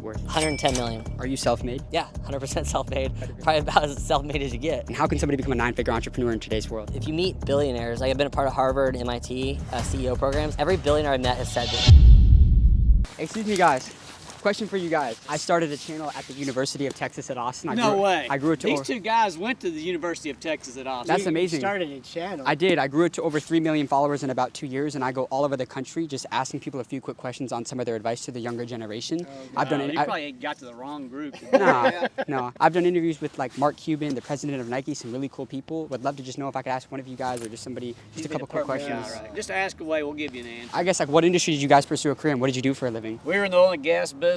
Worth 110 million. Are you self-made? Yeah, 100% self-made. Probably about as self-made as you get. And how can somebody become a 9-figure entrepreneur in today's world? If you meet billionaires, like I've been a part of Harvard, MIT, CEO programs, every billionaire I've met has said this. Excuse me, guys. Question for you guys. I started a channel at the University of Texas at Austin. No way. I grew it to These two guys went to the University of Texas at Austin. That's amazing. You started a channel. I did. I grew it to over 3 million followers in about 2 years, and I go all over the country just asking people a few quick questions on some of their advice to the younger generation. You probably got to the wrong group. No. I've done interviews with like Mark Cuban, the president of Nike, some really cool people. Would love to just know if I could ask one of you guys or just somebody, just a couple quick questions. Yeah, right. Just ask away, we'll give you an answer. I guess like what industry did you guys pursue a career in? What did you do for a living? We were in the oil and gas business,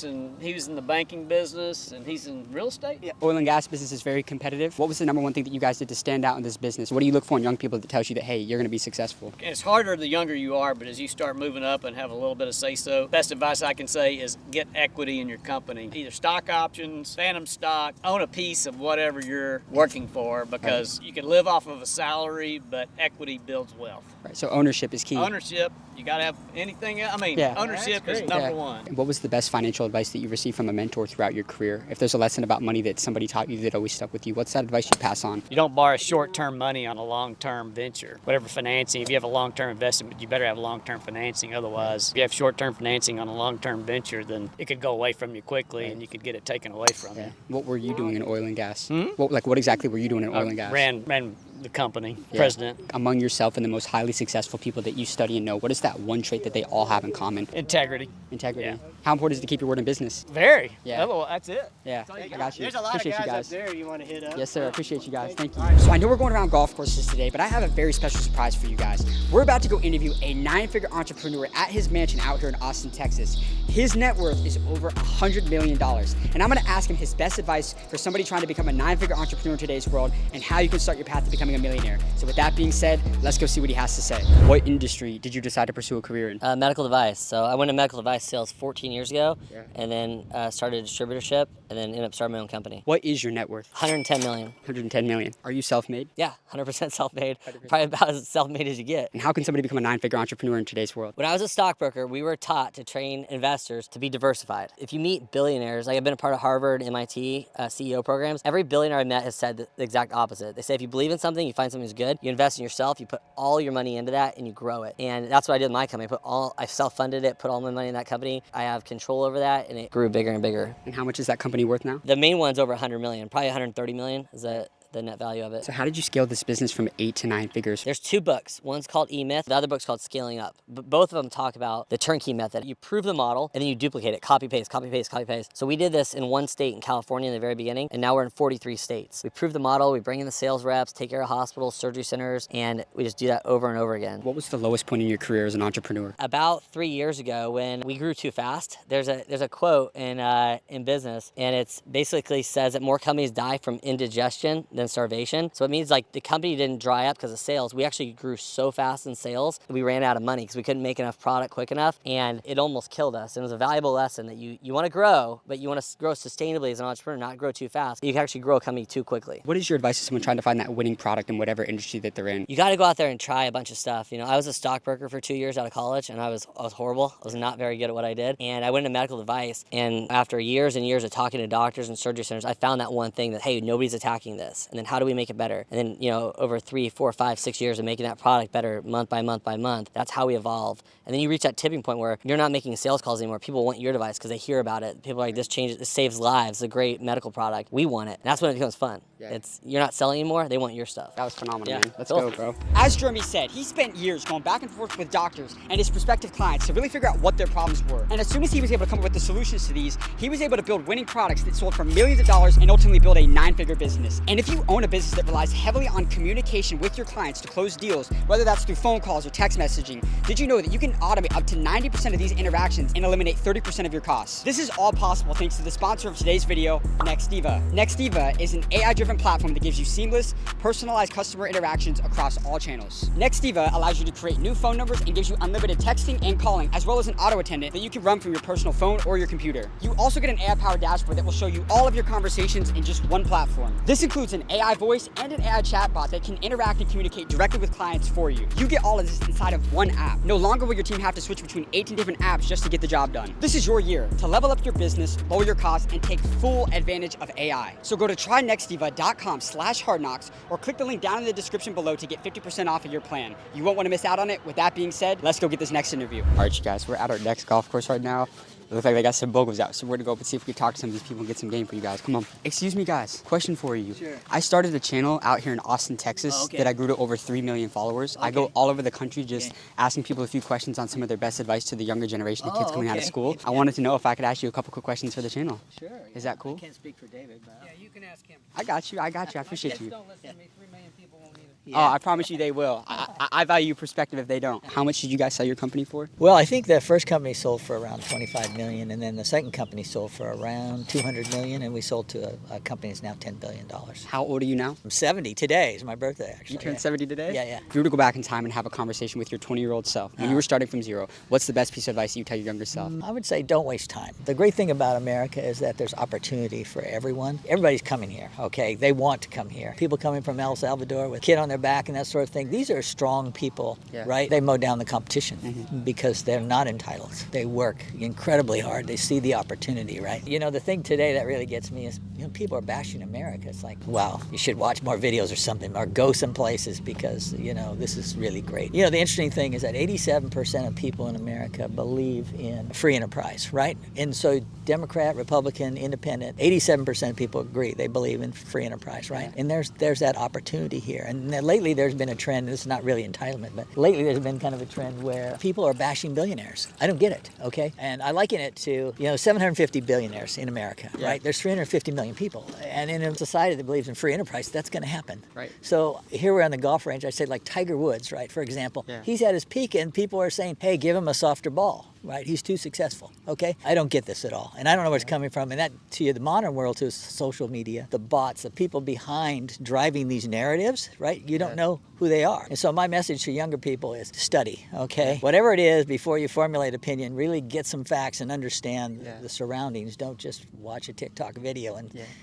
and he was in the banking business, and he's in real estate. Yeah. Oil and gas business is very competitive. What was the number one thing that you guys did to stand out in this business? What do you look for in young people that tells you that, hey, you're going to be successful? It's harder the younger you are, but as you start moving up and have a little bit of say-so, best advice I can say is get equity in your company. Either stock options, phantom stock, own a piece of whatever you're working for, because you can live off of a salary, but equity builds wealth. Right. So ownership is key. Ownership, you got to have anything. Ownership is number one. What was the best financial advice that you received from a mentor throughout your career? If there's a lesson about money that somebody taught you that always stuck with you, what's that advice you pass on? You don't borrow short-term money on a long-term venture. Whatever financing, if you have a long-term investment, you better have long-term financing. Otherwise, if you have short-term financing on a long-term venture, then it could go away from you quickly, and you could get it taken away from you. What were you doing in oil and gas? What exactly were you doing in oil and gas? Ran the company, president. Among yourself and the most highly successful people that you study and know, what is that one trait that they all have in common? Integrity. Yeah. How important is it to keep your word in business? Very. Yeah. Well, that's it. Yeah, I got you. There's a lot Appreciate of you guys guys. up there you want to hit up. Yes, sir. Appreciate you guys. Thank you. So I know we're going around golf courses today, but I have a very special surprise for you guys. We're about to go interview a 9-figure entrepreneur at his mansion out here in Austin, Texas. His net worth is over $100 million. And I'm going to ask him his best advice for somebody trying to become a 9-figure entrepreneur in today's world and how you can start your path to becoming a millionaire. So with that being said, let's go see what he has to say. What industry did you decide to pursue a career in? Medical device. So I went into medical device sales 14 years ago, and then started a distributorship, and then ended up starting my own company. What is your net worth? 110 million. 110 million. Are you self-made? Yeah, 100% self-made. Probably about as self-made as you get. And how can somebody become a 9-figure entrepreneur in today's world? When I was a stockbroker, we were taught to train investors to be diversified. If you meet billionaires, like I've been a part of Harvard, MIT, CEO programs, every billionaire I met has said the exact opposite. They say if you believe in something, you find something that's good, you invest in yourself, you put all your money into that, and you grow it. And that's what I did with my company. I self-funded it, put all my money in that company. I have control over that, and it grew bigger and bigger. And how much is that company worth now? The main one's over 100 million, probably 130 million is the net value of it. So how did you scale this business from 8 to 9 figures? There's 2 books. One's called E-Myth. The other book's called Scaling Up. But both of them talk about the turnkey method. You prove the model, and then you duplicate it. Copy, paste, copy, paste, copy, paste. So we did this in one state in California in the very beginning, and now we're in 43 states. We prove the model, we bring in the sales reps, take care of hospitals, surgery centers, and we just do that over and over again. What was the lowest point in your career as an entrepreneur? About 3 years ago, when we grew too fast, there's a quote in business, and it's basically says that more companies die from indigestion than starvation. So it means like the company didn't dry up because of sales. We actually grew so fast in sales that we ran out of money because we couldn't make enough product quick enough, and it almost killed us. And it was a valuable lesson that you want to grow, but you want to grow sustainably as an entrepreneur, not grow too fast. You can actually grow a company too quickly. What is your advice to someone trying to find that winning product in whatever industry that they're in? You got to go out there and try a bunch of stuff. You know, I was a stockbroker for 2 years out of college, and I was horrible. I was not very good at what I did. And I went into medical device, and after years and years of talking to doctors and surgery centers, I found that one thing that, hey, nobody's attacking this. And then how do we make it better? And then, you know, over 3, 4, 5, 6 years of making that product better month by month by month, that's how we evolve. And then you reach that tipping point where you're not making sales calls anymore. People want your device because they hear about it. People are like, this saves lives, it's a great medical product. We want it. And that's when it becomes fun. Yeah. You're not selling anymore, they want your stuff. That was phenomenal, man. Let's cool. go, bro. As Jeremy said, he spent years going back and forth with doctors and his prospective clients to really figure out what their problems were. And as soon as he was able to come up with the solutions to these, he was able to build winning products that sold for millions of dollars and ultimately build a 9-figure business. And if you own a business that relies heavily on communication with your clients to close deals, whether that's through phone calls or text messaging, did you know that you can automate up to 90% of these interactions and eliminate 30% of your costs? This is all possible thanks to the sponsor of today's video, Nextiva. Nextiva is an AI-driven platform that gives you seamless, personalized customer interactions across all channels. Nextiva allows you to create new phone numbers and gives you unlimited texting and calling, as well as an auto attendant that you can run from your personal phone or your computer. You also get an AI-powered dashboard that will show you all of your conversations in just one platform. This includes an AI voice and an AI chatbot that can interact and communicate directly with clients for you. You get all of this inside of one app. No longer will your team have to switch between 18 different apps just to get the job done. This is your year to level up your business, lower your costs, and take full advantage of AI. So go to trynextiva.com/hardknocks or click the link down in the description below to get 50% off of your plan. You won't want to miss out on it. With that being said, let's go get this next interview. All right, you guys, we're at our next golf course right now. It looks like they got some bogos out, so we're gonna go up and see if we can talk to some of these people and get some game for you guys. Come on. Excuse me, guys. Question for you. Sure. I started a channel out here in Austin, Texas that I grew to over 3 million followers. I go all over the country just asking people a few questions on some of their best advice to the younger generation, the kids coming out of school. I wanted to know if I could ask you a couple quick questions for the channel. Sure. Is that cool? I can't speak for David, but Yeah, you can ask him. I got you. I appreciate you. Don't listen to me. 3 million people won't need it. Oh, I promise you they will. I value perspective if they don't. How much did you guys sell your company for? well, I think the first company sold for around 25 million, and then the second company sold for around 200 million, and we sold to a company that's now $10 billion. How old are you now? I'm 70 today. Is my birthday actually. You turned 70 today? Yeah, yeah. If you were to go back in time and have a conversation with your 20-year-old self, when you were starting from zero, what's the best piece of advice you tell your younger self? I would say don't waste time. The great thing about America is that there's opportunity for everyone. Everybody's coming here, okay? They want to come here. People coming from El Salvador with a kid on their back and that sort of thing. These are strong people, right? They mow down the competition because they're not entitled. They work incredibly hard. They see the opportunity, right? You know, the thing today that really gets me is, you know, people are bashing America. It's like, wow, you should watch more videos or something, or go some places because, you know, this is really great. You know, the interesting thing is that 87% of people in America believe in free enterprise, right? And so Democrat, Republican, Independent, 87% of people agree. They believe in free enterprise, right? And there's that opportunity here. And lately there's been a trend, this is not really entitlement, but lately there's been kind of a trend where people are bashing billionaires. I don't get it, okay? And I liken it to, you know, 750 billionaires in America, right? There's 350 million people. And in a society that believes in free enterprise, that's gonna happen. Right. So here we're on the golf range, I said like Tiger Woods, right, for example. He's at his peak and people are saying, hey, give him a softer ball. Right, he's too successful. Okay, I don't get this at all, and I don't know where it's coming from. And that, to you, the modern world, to social media, the bots, the people behind driving these narratives. Right, you don't know who they are. And so my message to younger people is study. Okay, whatever it is, before you formulate opinion, really get some facts and understand the surroundings. Don't just watch a TikTok video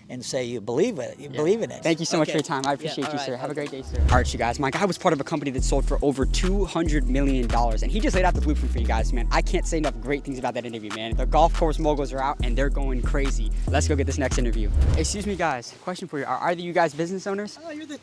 and say you believe it. You believe in it. Thank you so much for your time. I appreciate you, sir. Have a great day, sir. All right, you guys. My guy was part of a company that sold for over $200 million, and he just laid out the blueprint for you guys, man. I can't say enough great things about that interview, man. The golf course moguls are out and they're going crazy. Let's go get this next interview. Excuse me, guys. Question for you. Are either you guys business owners? Oh, you're the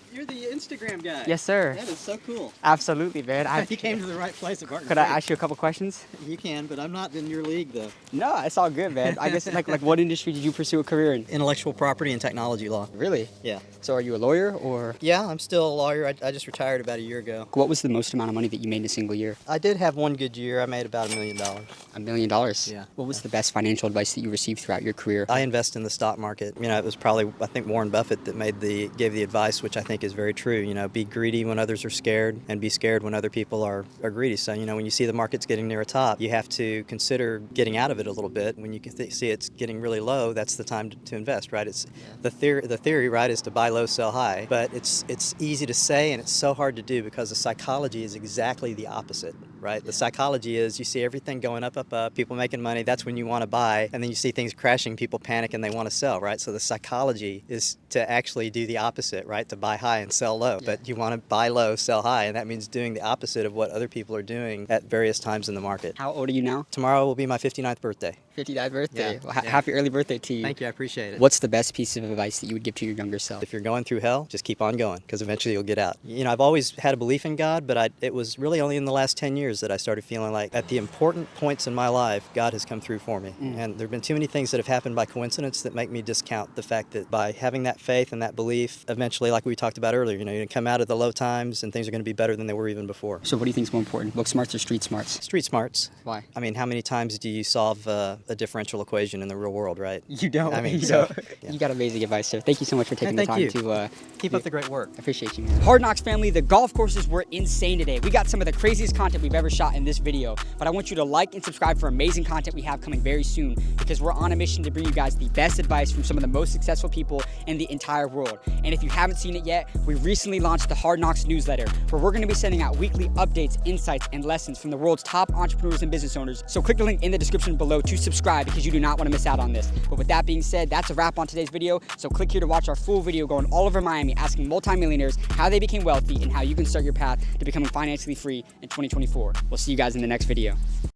Instagram guy. Yes, sir. That is so cool. Absolutely, man. You came to the right place at Barton. Could I ask you a couple questions? You can, but I'm not in your league though. No, it's all good, man. I guess like what industry did you pursue a career in? Intellectual property and technology law. Really? Yeah. So are you a lawyer or? Yeah, I'm still a lawyer. I just retired about a year ago. What was the most amount of money that you made in a single year? I did have one good year. I made about $1 million. $1 million? Yeah. What was the best financial advice that you received throughout your career? I invest in the stock market. You know, it was probably, I think, Warren Buffett that gave the advice, which I think is very true. You know, be greedy when others are scared and be scared when other people are greedy. So, you know, when you see the market's getting near a top, you have to consider getting out of it a little bit. When you can see it's getting really low, that's the time to invest, right? It's the theory, right, is to buy low, sell high. But it's easy to say and it's so hard to do because the psychology is exactly the opposite, right? The psychology is you see everything going up, people making money, that's when you want to buy, and then you see things crashing, people panic and they want to sell, right? So the psychology is to actually do the opposite, right? To buy high and sell low, but you want to buy low, sell high, and that means doing the opposite of what other people are doing at various times in the market. How old are you now? Tomorrow will be my 59th birthday. 59th birthday. Yeah. Well, happy early birthday to you. Thank you, I appreciate it. What's the best piece of advice that you would give to your younger self? If you're going through hell, just keep on going because eventually you'll get out. You know, I've always had a belief in God, but it was really only in the last 10 years that I started feeling like at the important points in my life, God has come through for me. And there have been too many things that have happened by coincidence that make me discount the fact that by having that faith and that belief, eventually, like we talked about earlier, you know, you're going to come out of the low times and things are going to be better than they were even before. So what do you think is more important, book smarts or street smarts? Street smarts. Why? I mean, how many times do you solve a differential equation in the real world, right? You don't. I mean, you so, don't. yeah. You got amazing advice, sir. Thank you so much for taking the time to keep up the great work. I appreciate you, man. Hard Knocks family, the golf courses were insane today. We got some of the craziest content we've ever shot in this video, but I want you to like and subscribe for amazing content we have coming very soon because we're on a mission to bring you guys the best advice from some of the most successful people in the entire world. And if you haven't seen it yet, we recently launched the Hard Knocks newsletter where we're going to be sending out weekly updates, insights, and lessons from the world's top entrepreneurs and business owners. So click the link in the description below to subscribe subscribe because you do not want to miss out on this. But with that being said, that's a wrap on today's video. So click here to watch our full video going all over Miami, asking multimillionaires how they became wealthy and how you can start your path to becoming financially free in 2024. We'll see you guys in the next video.